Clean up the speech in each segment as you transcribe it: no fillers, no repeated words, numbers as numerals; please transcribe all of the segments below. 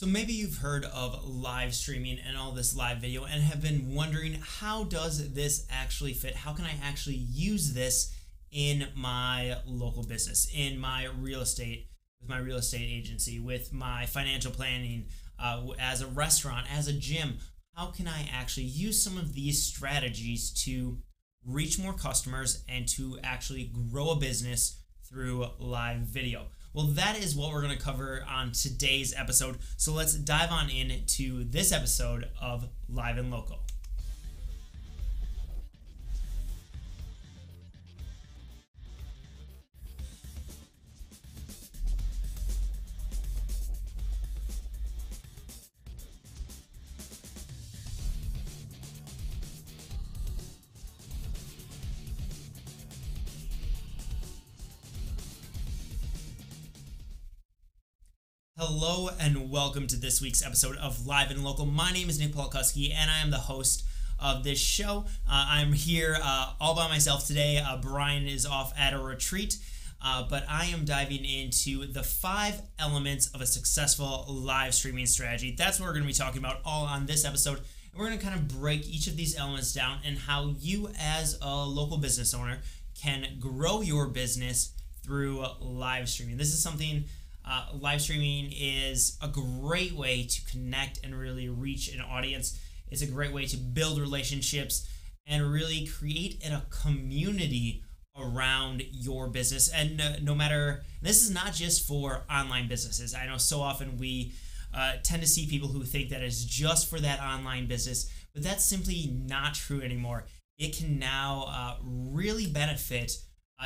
So maybe you've heard of live streaming and all this live video and have been wondering, how does this actually fit? How can I actually use this in my local business, in my real estate, with my real estate agency, with my financial planning, as a restaurant, as a gym? How can I actually use some of these strategies to reach more customers and to actually grow a business through live video? Well, that is what we're going to cover on today's episode. So let's dive on into this episode of Live and Local. Hello and welcome to this week's episode of Live and Local. My name is Nick Polkuski and I am the host of this show. I'm here all by myself today. Brian is off at a retreat, but I am diving into the 5 elements of a successful live streaming strategy. That's what we're going to be talking about all on this episode. And we're going to kind of break each of these elements down and how you as a local business owner can grow your business through live streaming. This is something live streaming is a great way to connect and really reach an audience. It's a great way to build relationships and really create a community around your business. And no matter, this is not just for online businesses. I know so often we tend to see people who think that it's just for that online business, but that's simply not true anymore. It can now really benefit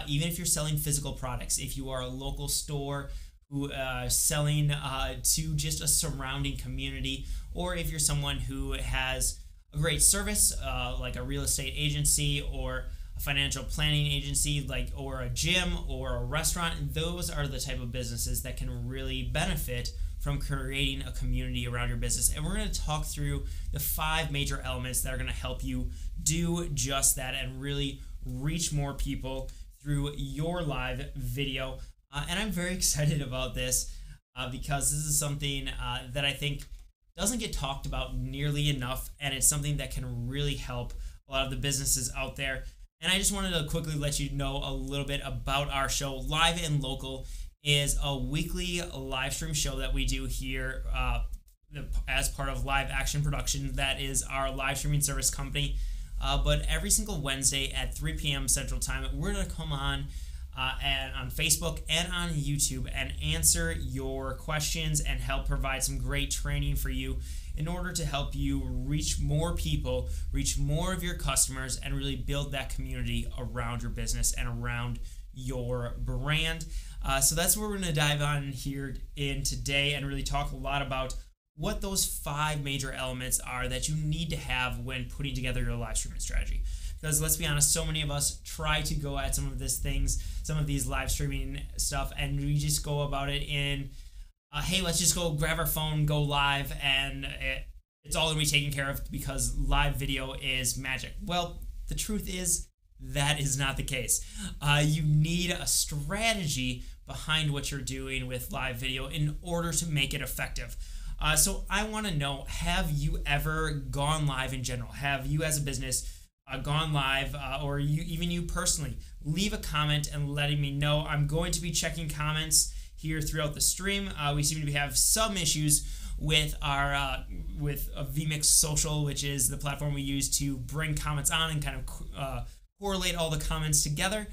even if you're selling physical products. If you are a local store who selling to just a surrounding community, or if you're someone who has a great service like a real estate agency or a financial planning agency, or a gym or a restaurant, those are the type of businesses that can really benefit from creating a community around your business. And we're going to talk through the 5 major elements that are going to help you do just that and really reach more people through your live video. And I'm very excited about this because this is something that I think doesn't get talked about nearly enough, and it's something that can really help a lot of the businesses out there. And I just wanted to quickly let you know a little bit about our show. Live and Local is a weekly live stream show that we do here as part of Live Action Production. That is our live streaming service company. But every single Wednesday at 3 p.m. Central Time, we're going to come on and on Facebook and on YouTube and answer your questions and help provide some great training for you in order to help you reach more people, reach more of your customers, and really build that community around your business and around your brand. So that's what we're going to dive on here in today and really talk a lot about what those 5 major elements are that you need to have when putting together your live streaming strategy. Because let's be honest, so many of us try to go at some of these live streaming stuff, and we just go about it in, hey, let's just go grab our phone, go live, and it's all going to be taken care of because live video is magic. Well, the truth is that is not the case. You need a strategy behind what you're doing with live video in order to make it effective. So I want to know, have you ever gone live in general? Have you as a business gone live, or even you personally? Leave a comment and letting me know. I'm going to be checking comments here throughout the stream. We seem to have some issues with our with vMix Social, which is the platform we use to bring comments on and kind of correlate all the comments together.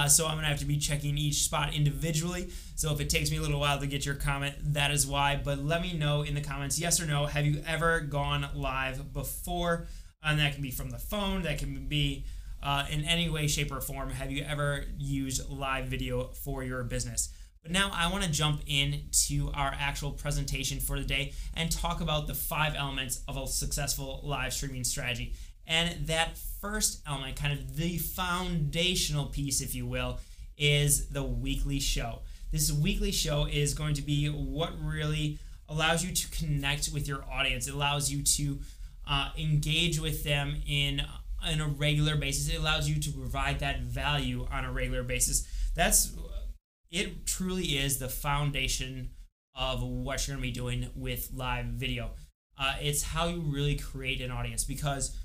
So I'm going to have to be checking each spot individually. So if it takes me a little while to get your comment, that is why. But let me know in the comments, yes or no, have you ever gone live before? And that can be from the phone, that can be in any way, shape, or form. Have you ever used live video for your business? But now I want to jump into our actual presentation for the day and talk about the 5 elements of a successful live streaming strategy. And that first element, kind of the foundational piece, if you will, is the weekly show. This weekly show is going to be what really allows you to connect with your audience. It allows you to engage with them in a regular basis. It allows you to provide that value on a regular basis. It truly is the foundation of what you're going to be doing with live video. It's how you really create an audience, because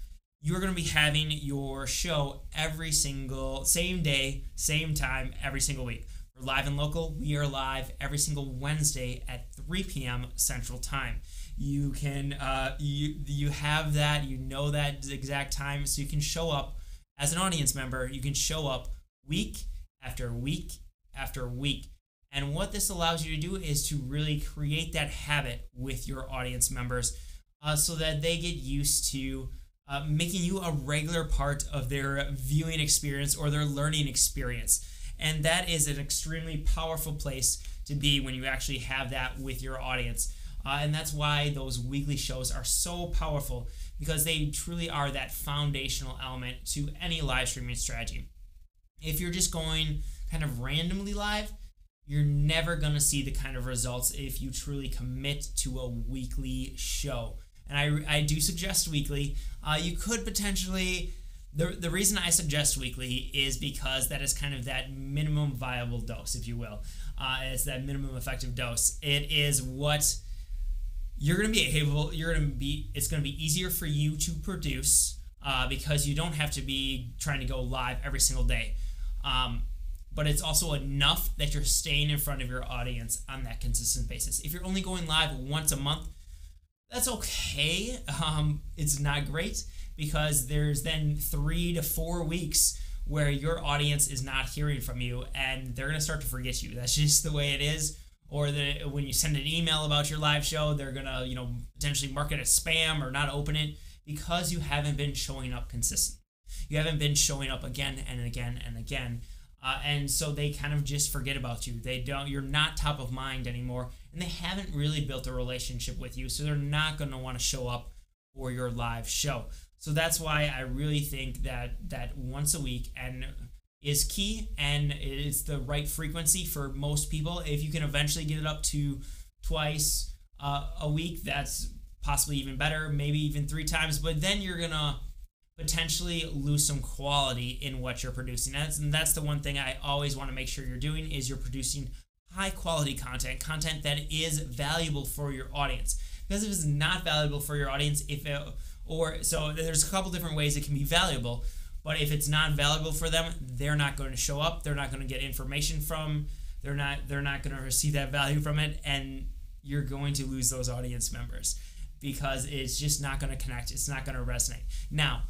you're going to be having your show every single, same day, same time, every single week. For Live and Local, we are live every single Wednesday at 3 p.m. Central Time. You can, you have that, you know that exact time, so you can show up as an audience member. You can show up week after week after week. And what this allows you to do is to really create that habit with your audience members, so that they get used to making you a regular part of their viewing experience or their learning experience. And that is an extremely powerful place to be when you actually have that with your audience. And that's why those weekly shows are so powerful, because they truly are that foundational element to any live streaming strategy. If you're just going kind of randomly live, you're never going to see the kind of results if you truly commit to a weekly show. And I do suggest weekly. You could potentially, the reason I suggest weekly is because that is kind of that minimum viable dose, if you will. It's that minimum effective dose. It is what you're going to be able, it's going to be easier for you to produce, because you don't have to be trying to go live every single day. But it's also enough that you're staying in front of your audience on that consistent basis. If you're only going live once a month, that's okay. It's not great, because there's then 3 to 4 weeks where your audience is not hearing from you, and they're going to start to forget you. That's just the way it is. Or when you send an email about your live show, they're going to, potentially mark it as spam or not open it, because you haven't been showing up consistently. You haven't been showing up again and again and again. And so they kind of just forget about you. You're not top of mind anymore, and they haven't really built a relationship with you, so they're not going to want to show up for your live show. So that's why I really think that once a week is key, and it's the right frequency for most people. If you can eventually get it up to twice a week, that's possibly even better, maybe even 3 times, but then you're going to potentially lose some quality in what you're producing. And that's the one thing I always want to make sure you're doing, is you're producing high quality content that is valuable for your audience. Because if it's not valuable for your audience, so there's a couple different ways it can be valuable, but if it's not valuable for them, they're not going to show up, they're not going to get information they're not going to receive that value from it, and you're going to lose those audience members, because it's just not going to connect, it's not going to resonate. Now,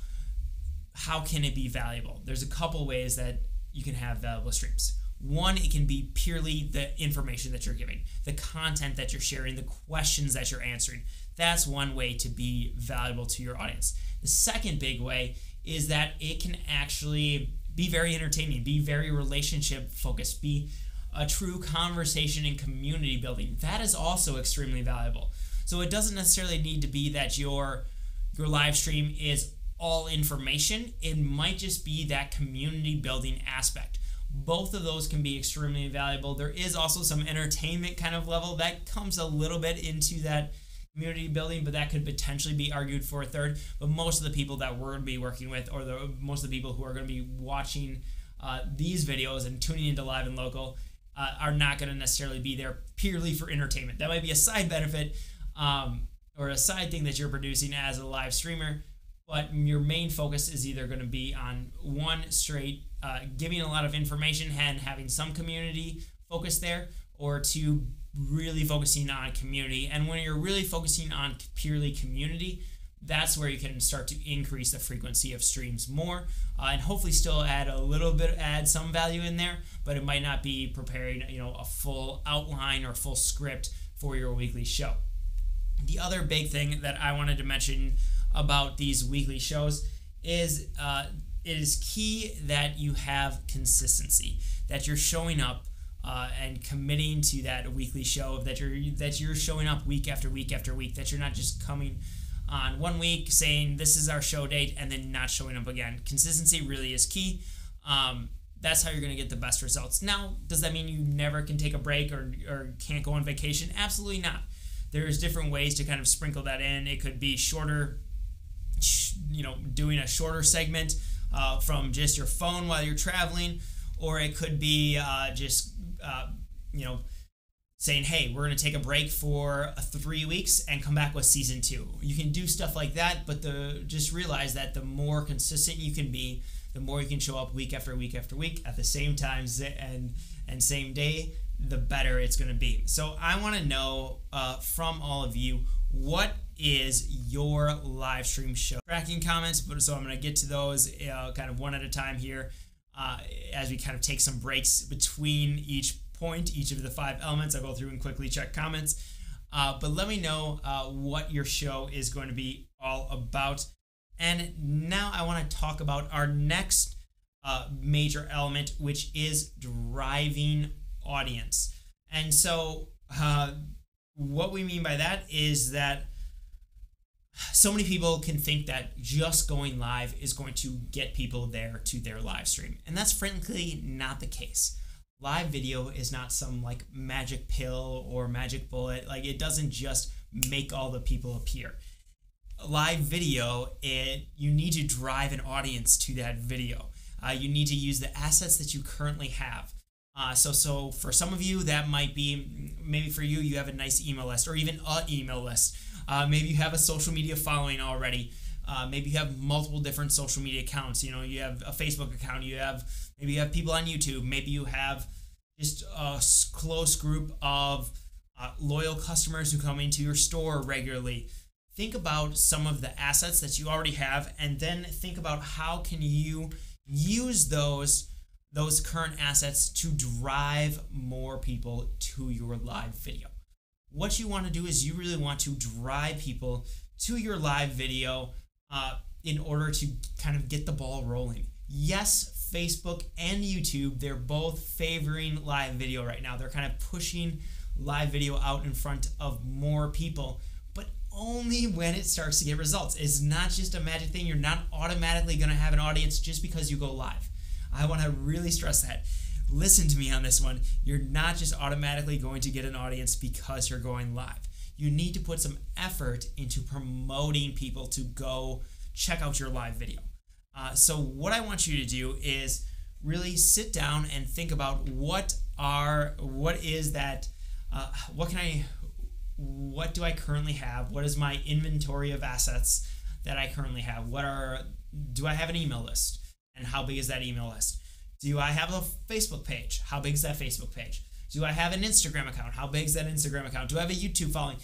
how can it be valuable? There's a couple ways that you can have valuable streams. One, it can be purely the information that you're giving, the content that you're sharing, the questions that you're answering. That's one way to be valuable to your audience. The second big way is that it can actually be very entertaining, be very relationship focused, be a true conversation and community building. That is also extremely valuable. So it doesn't necessarily need to be that your live stream is all information. It might just be that community building aspect. Both of those can be extremely valuable. There is also some entertainment kind of level that comes a little bit into that community building, but that could potentially be argued for a third. But most of the people that we're going to be working with, or most of the people who are going to be watching these videos and tuning into Live and Local, are not going to necessarily be there purely for entertainment. That might be a side benefit, or a side thing that you're producing as a live streamer. But your main focus is either going to be on one, straight giving a lot of information and having some community focus there, or two, really focusing on community. And when you're really focusing on purely community, that's where you can start to increase the frequency of streams more, and hopefully still add some value in there, but it might not be preparing a full outline or full script for your weekly show. The other big thing that I wanted to mention about these weekly shows is it is key that you have consistency, that you're showing up and committing to that weekly show, that you're showing up week after week after week, that you're not just coming on one week saying this is our show date and then not showing up again. Consistency really is key. That's how you're going to get the best results. Now, does that mean you never can take a break or can't go on vacation? Absolutely not. There's different ways to kind of sprinkle that in. It could be shorter, doing a shorter segment from just your phone while you're traveling, or it could be saying, hey, we're going to take a break for 3 weeks and come back with season 2. You can do stuff like that, but just realize that the more consistent you can be, the more you can show up week after week after week at the same times and same day, the better it's going to be. So I want to know from all of you, what is your live stream show tracking comments? So I'm going to get to those kind of one at a time here as we kind of take some breaks between each of the 5 elements. I'll go through and quickly check comments. But let me know what your show is going to be all about. And now I want to talk about our next major element, which is driving audience. And so what we mean by that is that so many people can think that just going live is going to get people there to their live stream. And that's frankly not the case. Live video is not some like magic pill or magic bullet. Like, it doesn't just make all the people appear. Live video, you need to drive an audience to that video. You need to use the assets that you currently have. So for some of you, that might be, maybe for you have a nice email list, or even an email list. Maybe you have a social media following already. Maybe you have multiple different social media accounts. You have a Facebook account. Maybe you have people on YouTube. Maybe you have just a close group of loyal customers who come into your store regularly. Think about some of the assets that you already have, and then think about how can you use those current assets to drive more people to your live video. What you want to do is you really want to drive people to your live video in order to kind of get the ball rolling. Yes, Facebook and YouTube, they're both favoring live video right now. They're kind of pushing live video out in front of more people, but only when it starts to get results. It's not just a magic thing. You're not automatically going to have an audience just because you go live. I want to really stress that. Listen to me on this one. You're not just automatically going to get an audience because you're going live. You need to put some effort into promoting people to go check out your live video. So what I want you to do is really sit down and think about what do I currently have? What is my inventory of assets that I currently have? Do I have an email list? And how big is that email list? Do I have a Facebook page? How big is that Facebook page? Do I have an Instagram account? How big is that Instagram account? Do I have a YouTube following?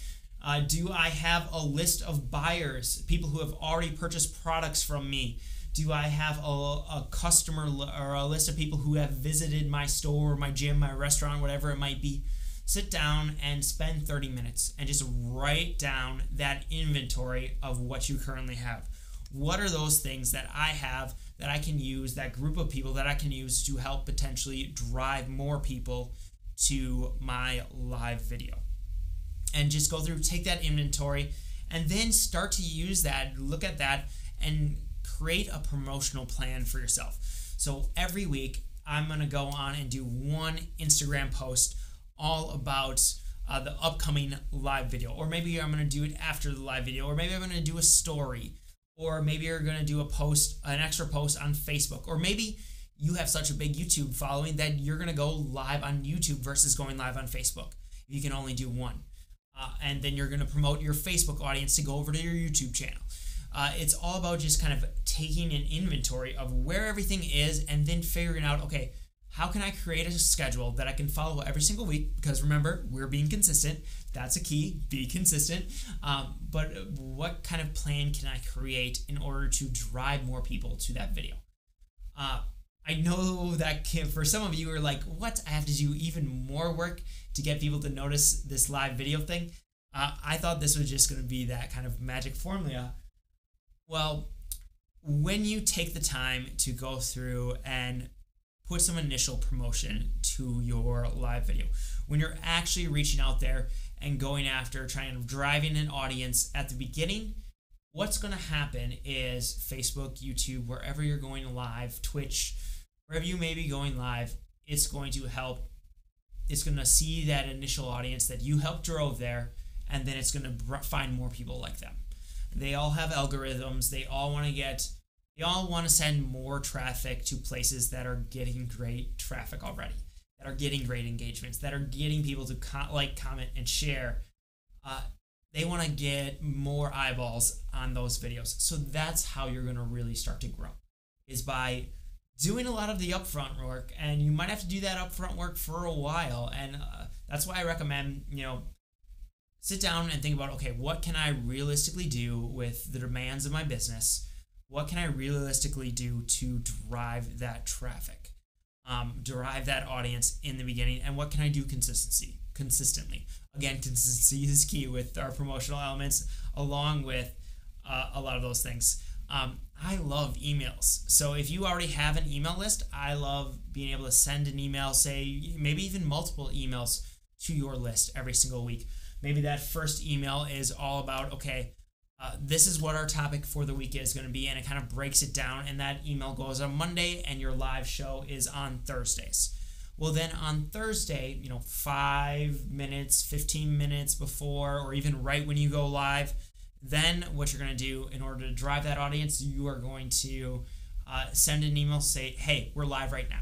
Do I have a list of buyers, people who have already purchased products from me? Do I have a customer or a list of people who have visited my store, my gym, my restaurant, whatever it might be? Sit down and spend 30 minutes and just write down that inventory of what you currently have. What are those things that I have that I can use, that group of people that I can use to help potentially drive more people to my live video? And just go through, take that inventory, and then start to use that, look at that, and create a promotional plan for yourself. So every week, I'm going to go on and do one Instagram post all about the upcoming live video. Or maybe I'm going to do it after the live video, or maybe I'm going to do a story. Or maybe you're going to do an extra post on Facebook. Or maybe you have such a big YouTube following that you're going to go live on YouTube versus going live on Facebook. You can only do one. And then you're going to promote your Facebook audience to go over to your YouTube channel. It's all about just kind of taking an inventory of where everything is and then figuring out, okay, how can I create a schedule that I can follow every single week? Because remember, we're being consistent. That's a key. Be consistent. But what kind of plan can I create in order to drive more people to that video? I know that for some of you are like, what? I have to do even more work to get people to notice this live video thing. I thought this was just going to be that kind of magic formula. Well, when you take the time to go through and put some initial promotion to your live video, when you're actually reaching out there and going after trying to driving an audience at the beginning, what's going to happen is Facebook, YouTube, wherever you're going live, Twitch, wherever you may be going live, it's going to help. It's going to see that initial audience that you helped drove there, and then it's going to find more people like them. They all have algorithms. They all want to send more traffic to places that are getting great traffic already. that are getting great engagements, that are getting people to like, comment, and share, they want to get more eyeballs on those videos. So that's how you're going to really start to grow, is by doing a lot of the upfront work. And you might have to do that upfront work for a while. And that's why I recommend, sit down and think about, okay, what can I realistically do with the demands of my business? What can I realistically do to drive that traffic, drive that audience in the beginning? And what can I do consistently? Again, consistency is key with our promotional elements, along with a lot of those things. I love emails. So if you already have an email list, I love being able to send an email, say maybe even multiple emails to your list every single week. Maybe that first email is all about, okay, this is what our topic for the week is going to be, and it kind of breaks it down, and that email goes on Monday, and your live show is on Thursdays. Well, then on Thursday, 5 minutes, 15 minutes before, or even right when you go live, then what you're going to do in order to drive that audience, you are going to send an email, say, hey, we're live right now.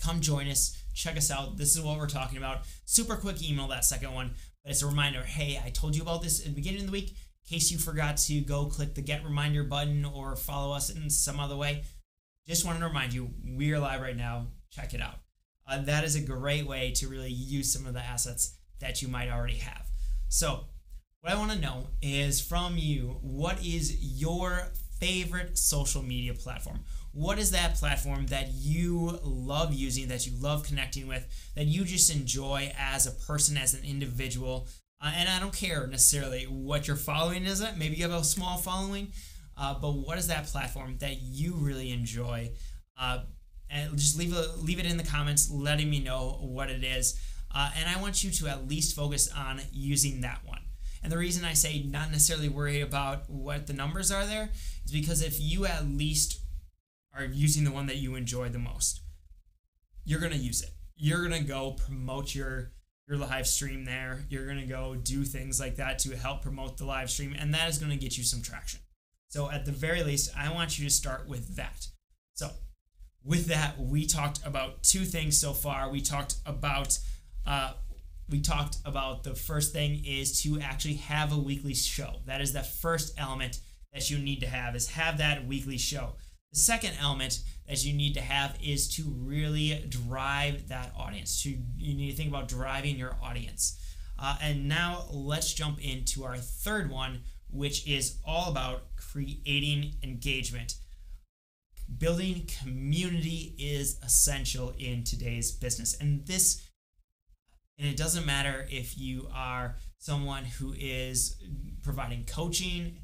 Come join us. Check us out. This is what we're talking about. Super quick email, that second one. But it's a reminder, hey, I told you about this at the beginning of the week. In case you forgot to go click the get reminder button or follow us in some other way, just wanted to remind you, we are live right now. Check it out. That is a great way to really use some of the assets that you might already have. So what I want to know is from you, what is your favorite social media platform? What is that platform that you love using, that you love connecting with, that you just enjoy as a person, as an individual? And I don't care necessarily what your following is. Maybe you have a small following, but what is that platform that you really enjoy? And just leave it in the comments, letting me know what it is. And I want you to at least focus on using that one. And the reason I say not necessarily worry about what the numbers are there is because if you at least are using the one that you enjoy the most, you're going to use it. You're going to go promote your live stream there. You're going to go do things like that to help promote the live stream, and that is going to get you some traction. So at the very least, I want you to start with that. So with that, we talked about two things so far. We talked about the first thing is to actually have a weekly show. That is the first element that you need to have, is have that weekly show. The second element that you need to have is to really drive that audience. You need to think about driving your audience. And now let's jump into our third one, which is all about creating engagement. Building community is essential in today's business. And it doesn't matter if you are someone who is providing coaching,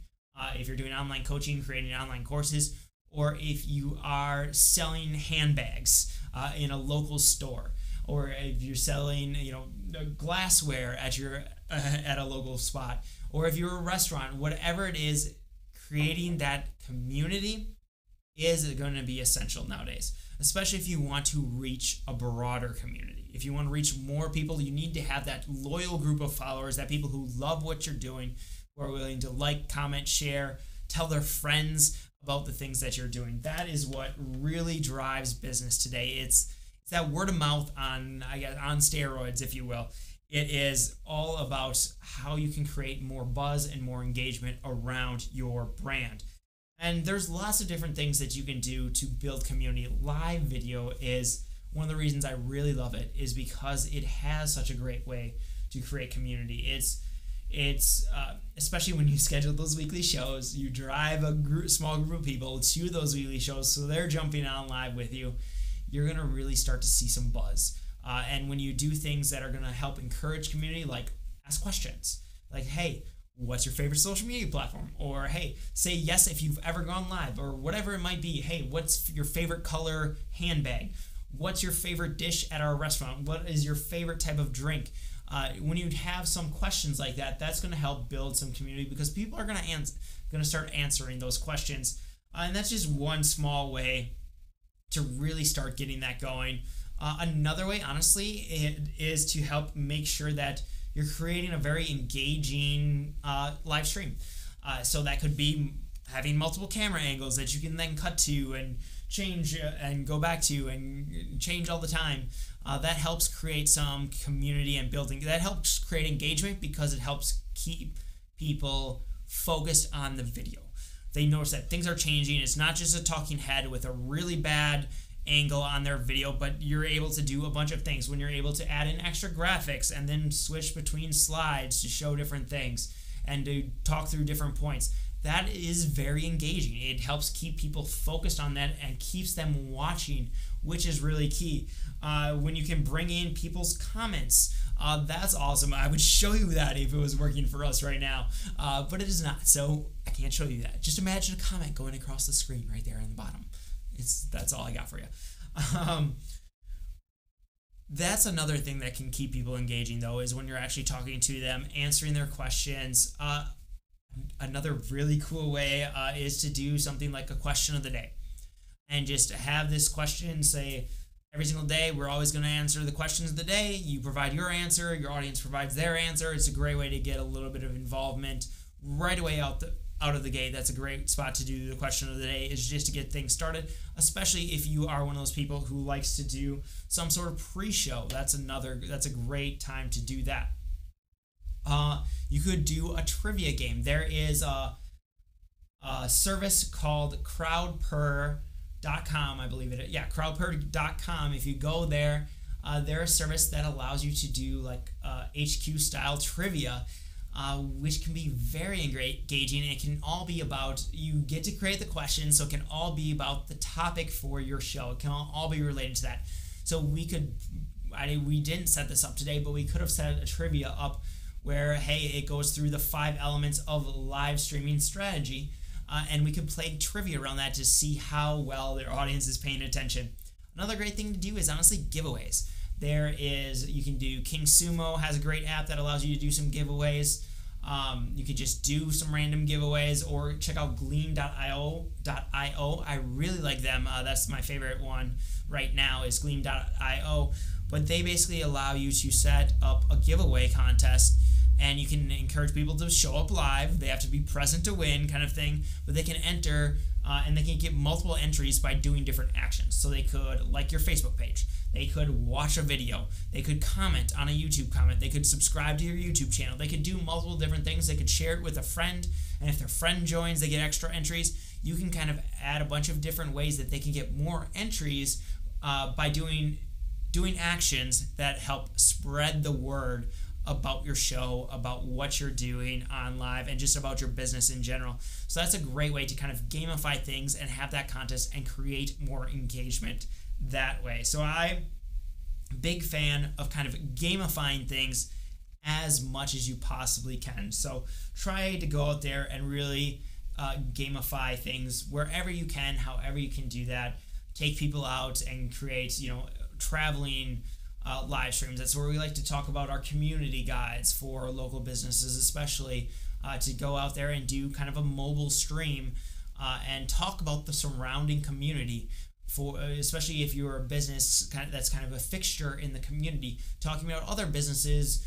if you're doing online coaching, creating online courses, or if you are selling handbags in a local store, or if you're selling, glassware at a local spot, or if you're a restaurant, whatever it is, creating that community is going to be essential nowadays, especially if you want to reach a broader community. If you want to reach more people, you need to have that loyal group of followers, that people who love what you're doing, who are willing to like, comment, share, tell their friends about the things that you're doing. That is what really drives business today. It's that word of mouth on steroids, if you will. It is all about how you can create more buzz and more engagement around your brand. And there's lots of different things that you can do to build community. Live video is one of the reasons I really love it, is because it has such a great way to create community. It's especially when you schedule those weekly shows, you drive a small group of people to those weekly shows, so they're jumping on live with you. You're going to really start to see some buzz. And when you do things that are going to help encourage community, like ask questions, like, hey, what's your favorite social media platform? Or, hey, say yes if you've ever gone live, or whatever it might be. Hey, what's your favorite color handbag? What's your favorite dish at our restaurant? What is your favorite type of drink? When you have some questions like that, that's going to help build some community, because people are going to start answering those questions. And that's just one small way to really start getting that going. Another way, honestly, is to help make sure that you're creating a very engaging live stream. So that could be having multiple camera angles that you can then cut to and change and go back to and change all the time. That helps create some community and building. That helps create engagement because it helps keep people focused on the video. They notice that things are changing. It's not just a talking head with a really bad angle on their video, but you're able to do a bunch of things when you're able to add in extra graphics and then switch between slides to show different things and to talk through different points. That is very engaging. It helps keep people focused on that and keeps them watching, which is really key. When you can bring in people's comments, that's awesome. I would show you that if it was working for us right now, but it is not, so I can't show you that. Just imagine a comment going across the screen right there on the bottom. That's all I got for you. That's another thing that can keep people engaging, though, is when you're actually talking to them, answering their questions. Another really cool way is to do something like a question of the day, and just have this question say, every single day, we're always going to answer the questions of the day. You provide your answer, your audience provides their answer. It's a great way to get a little bit of involvement right away out of the gate. That's a great spot to do the question of the day, is just to get things started, especially if you are one of those people who likes to do some sort of pre-show. That's a great time to do that. You could do a trivia game. There is a service called crowdpurr.com, I believe it is. Yeah, crowdpurr.com. If you go there, they're a service that allows you to do like HQ style trivia, which can be very engaging. It can all be about, you get to create the questions, so it can all be about the topic for your show. It can all be related to that. So we didn't set this up today, but we could have set a trivia up where, hey, it goes through the 5 elements of live streaming strategy, and we could play trivia around that to see how well their audience is paying attention. Another great thing to do is honestly giveaways. You can do King Sumo has a great app that allows you to do some giveaways. You could just do some random giveaways, or check out Gleam.io. I really like them. That's my favorite one right now is Gleam.io. But they basically allow you to set up a giveaway contest, and you can encourage people to show up live. They have to be present to win, kind of thing, but they can enter and they can get multiple entries by doing different actions. So they could like your Facebook page, they could watch a video, they could comment on a YouTube comment, they could subscribe to your YouTube channel, they could do multiple different things. They could share it with a friend, and if their friend joins, they get extra entries. You can kind of add a bunch of different ways that they can get more entries by doing actions that help spread the word about your show, about what you're doing on live, and just about your business in general. So that's a great way to kind of gamify things and have that contest and create more engagement that way. So I'm a big fan of kind of gamifying things as much as you possibly can. So try to go out there and really gamify things wherever you can, however you can do that. Take people out and create, traveling live streams. That's where we like to talk about our community guides for local businesses, especially to go out there and do kind of a mobile stream and talk about the surrounding community, for especially if you're a business that's kind of a fixture in the community, talking about other businesses,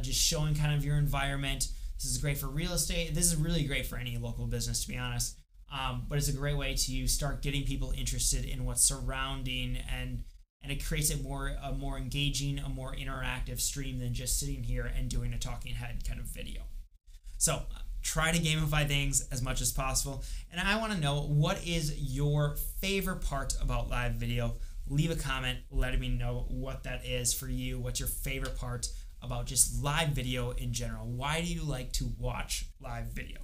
just showing kind of your environment. This is great for real estate. This is really great for any local business, to be honest. But it's a great way to start getting people interested in what's surrounding, and it creates a more engaging, a more interactive stream than just sitting here and doing a talking head kind of video. So try to gamify things as much as possible. And I want to know, what is your favorite part about live video? Leave a comment letting me know what that is for you. What's your favorite part about just live video in general? Why do you like to watch live video?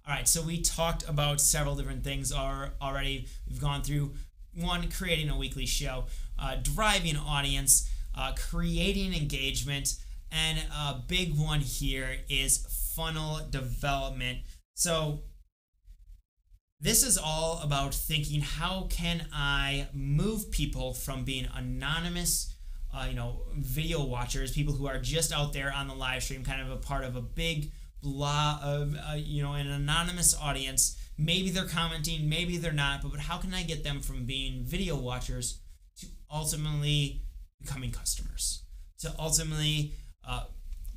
All right, so we talked about several different things already. We've gone through one, creating a weekly show, driving audience, creating engagement, and a big one here is funnel development. So this is all about thinking, how can I move people from being anonymous, video watchers, people who are just out there on the live stream, kind of a part of a big blah of, an anonymous audience. Maybe they're commenting, maybe they're not, but how can I get them from being video watchers to ultimately becoming customers, to ultimately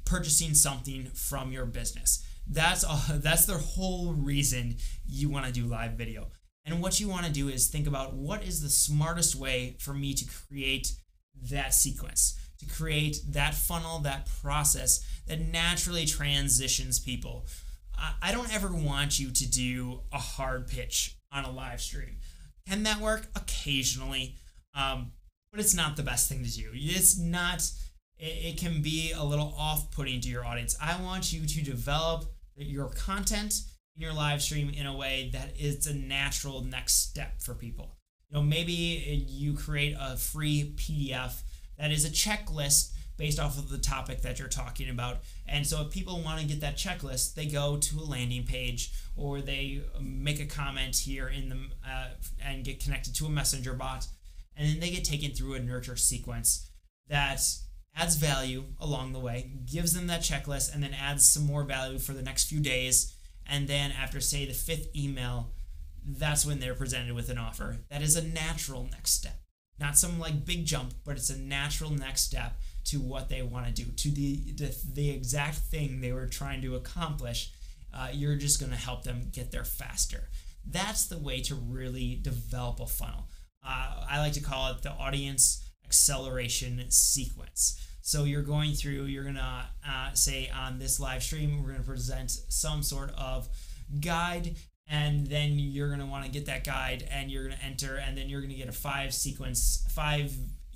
purchasing something from your business? That's the whole reason you want to do live video. And what you want to do is think about what is the smartest way for me to create that sequence, to create that funnel, that process that naturally transitions people. I don't ever want you to do a hard pitch on a live stream. Can that work? Occasionally, but it's not the best thing to do. It's not, it can be a little off-putting to your audience. I want you to develop your content in your live stream in a way that is a natural next step for people. Maybe you create a free PDF that is a checklist based off of the topic that you're talking about. And so if people want to get that checklist, they go to a landing page or they make a comment here in the and get connected to a messenger bot. And then they get taken through a nurture sequence that adds value along the way, gives them that checklist, and then adds some more value for the next few days. And then after, say, the 5th email, that's when they're presented with an offer. That is a natural next step. Not some like big jump, but it's a natural next step to what they want to do, to the exact thing they were trying to accomplish. You're just going to help them get there faster. That's the way to really develop a funnel. I like to call it the audience acceleration sequence. So you're going through, you're going to say on this live stream, we're going to present some sort of guide, and then you're going to want to get that guide and you're going to enter, and then you're going to get a 5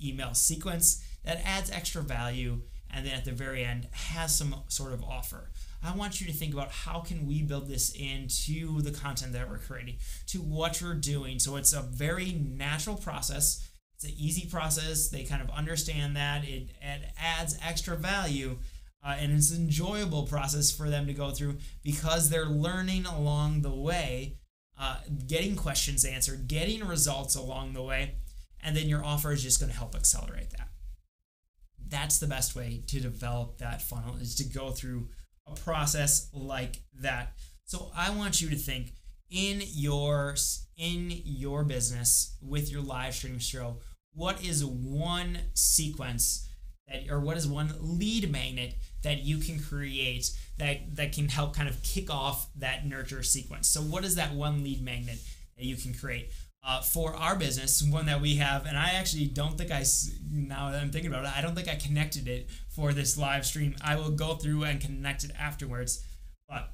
email sequence that adds extra value, and then at the very end has some sort of offer. I want you to think about how can we build this into the content that we're creating, to what you're doing. So it's a very natural process. It's an easy process. They kind of understand that. It adds extra value, and it's an enjoyable process for them to go through because they're learning along the way, getting questions answered, getting results along the way, and then your offer is just going to help accelerate that. That's the best way to develop that funnel, is to go through a process like that. So I want you to think in your business with your live stream show, what is one sequence or what is one lead magnet that you can create that can help kind of kick off that nurture sequence? So what is that one lead magnet that you can create? For our business, one that we have, and I actually don't think now that I'm thinking about it, I don't think I connected it for this live stream. I will go through and connect it afterwards. But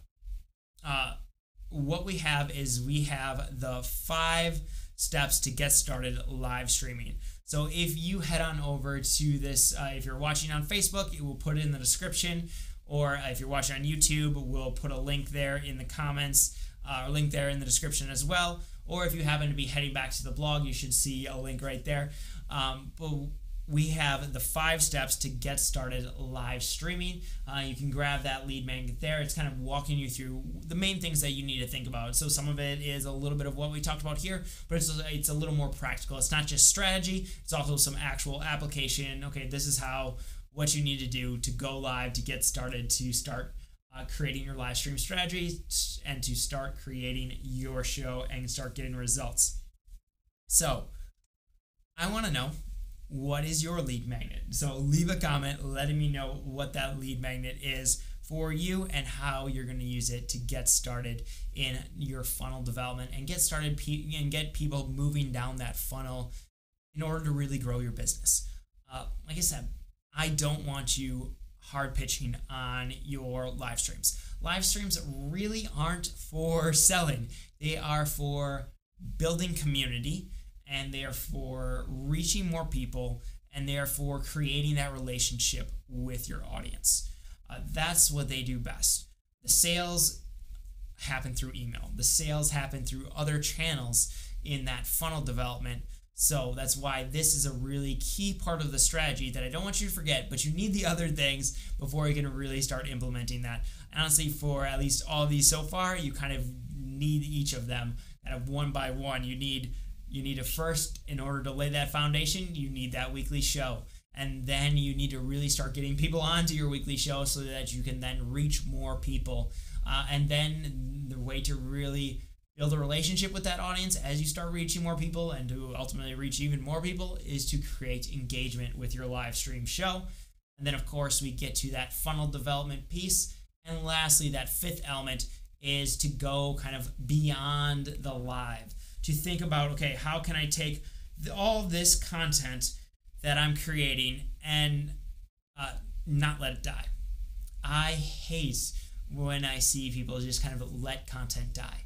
what we have is we have the 5 steps to get started live streaming. So if you head on over to this, if you're watching on Facebook, it will put it in the description, or if you're watching on YouTube, we'll put a link there in the comments, or link there in the description as well. Or if you happen to be heading back to the blog, you should see a link right there. But we have the 5 steps to get started live streaming. You can grab that lead magnet there. It's kind of walking you through the main things that you need to think about. So some of it is a little bit of what we talked about here, but it's a little more practical. It's not just strategy. It's also some actual application. Okay, this is what you need to do to go live, to get started, to start creating your live stream strategy, and to start creating your show and start getting results. So I want to know, what is your lead magnet? So leave a comment letting me know what that lead magnet is for you and how you're going to use it to get started in your funnel development and get started and get people moving down that funnel in order to really grow your business. Like I said, I don't want you hard pitching on your live streams. Live streams really aren't for selling. They are for building community, and they are for reaching more people, and they are for creating that relationship with your audience. That's what they do best. The sales happen through email. The sales happen through other channels in that funnel development. So that's why this is a really key part of the strategy that I don't want you to forget, but you need the other things before you can really start implementing that. And honestly, for at least all of these so far, you kind of need each of them kind of one by one. You need a first, in order to lay that foundation, you need that weekly show. And then you need to really start getting people onto your weekly show so that you can then reach more people. And then the way to really build a relationship with that audience as you start reaching more people and to ultimately reach even more people is to create engagement with your live stream show. And then, of course, we get to that funnel development piece. And lastly, that 5th element is to go kind of beyond the live, to think about, okay, how can I take all this content that I'm creating and not let it die. I hate when I see people just kind of let content die.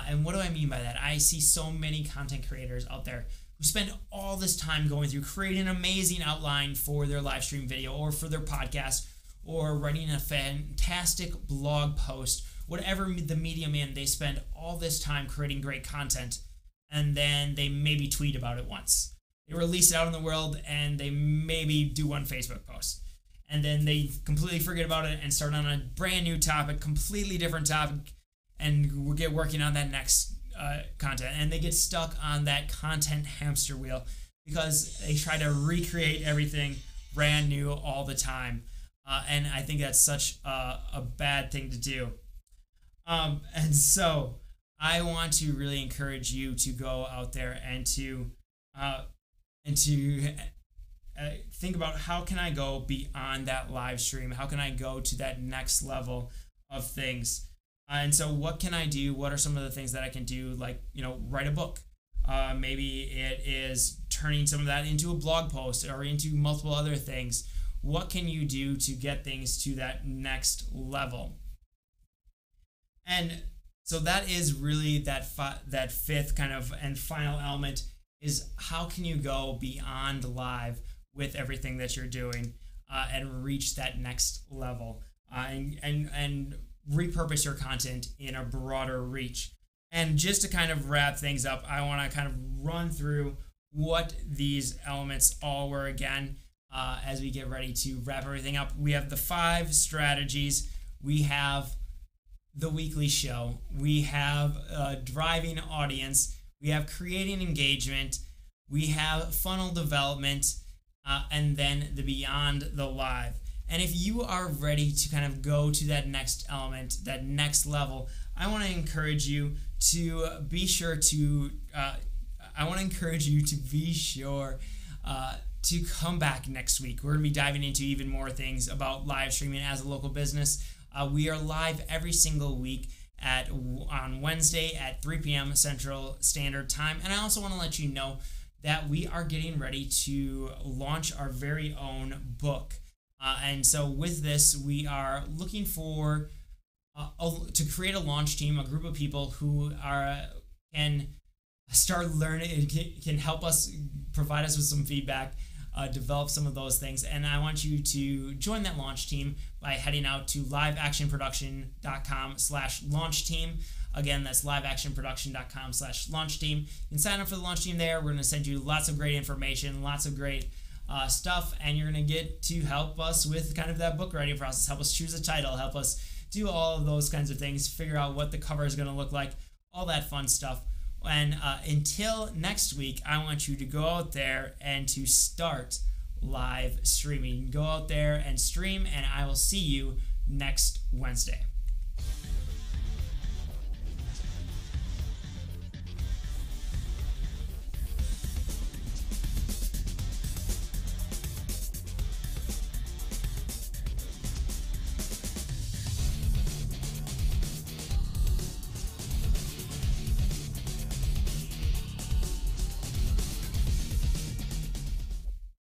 And what do I mean by that? I see so many content creators out there who spend all this time going through creating an amazing outline for their live stream video or for their podcast or writing a fantastic blog post, whatever the medium in, they spend all this time creating great content, and then they maybe tweet about it once. They release it out in the world, and they maybe do one Facebook post. And then they completely forget about it and start on a brand new topic, completely different topic, and we'll get working on that next content. And they get stuck on that content hamster wheel because they try to recreate everything brand new all the time. And I think that's such a bad thing to do. And so I want to really encourage you to go out there and to think about, how can I go beyond that live stream? How can I go to that next level of things? And so what can I do? What are some of the things that I can do? Like, write a book. Maybe it is turning some of that into a blog post or into multiple other things. What can you do to get things to that next level? And so that is really that fifth kind of and final element, is how can you go beyond live with everything that you're doing and reach that next level and repurpose your content in a broader reach. And just to kind of wrap things up, I want to kind of run through what these elements all were again as we get ready to wrap everything up. We have the 5 strategies. We have the weekly show. We have driving audience. We have creating engagement. We have funnel development, and then the beyond the live. And if you are ready to kind of go to that next element, that next level, I want to encourage you to be sure to to come back next week. We're going to be diving into even more things about live streaming as a local business. We are live every single week on Wednesday at 3 p.m. Central Standard Time. And I also want to let you know that we are getting ready to launch our very own book. And so with this, we are looking for to create a launch team, a group of people who can start learning, can help us, provide us with some feedback, develop some of those things. And I want you to join that launch team by heading out to liveactionproduction.com/launch team. Again, that's liveactionproduction.com/launch team. You can sign up for the launch team there. We're going to send you lots of great information, lots of great stuff, and you're going to get to help us with kind of that book writing process, help us choose a title, help us do all of those kinds of things, figure out what the cover is going to look like, all that fun stuff. And until next week, I want you to go out there and to start live streaming. Go out there and stream, and I will see you next Wednesday.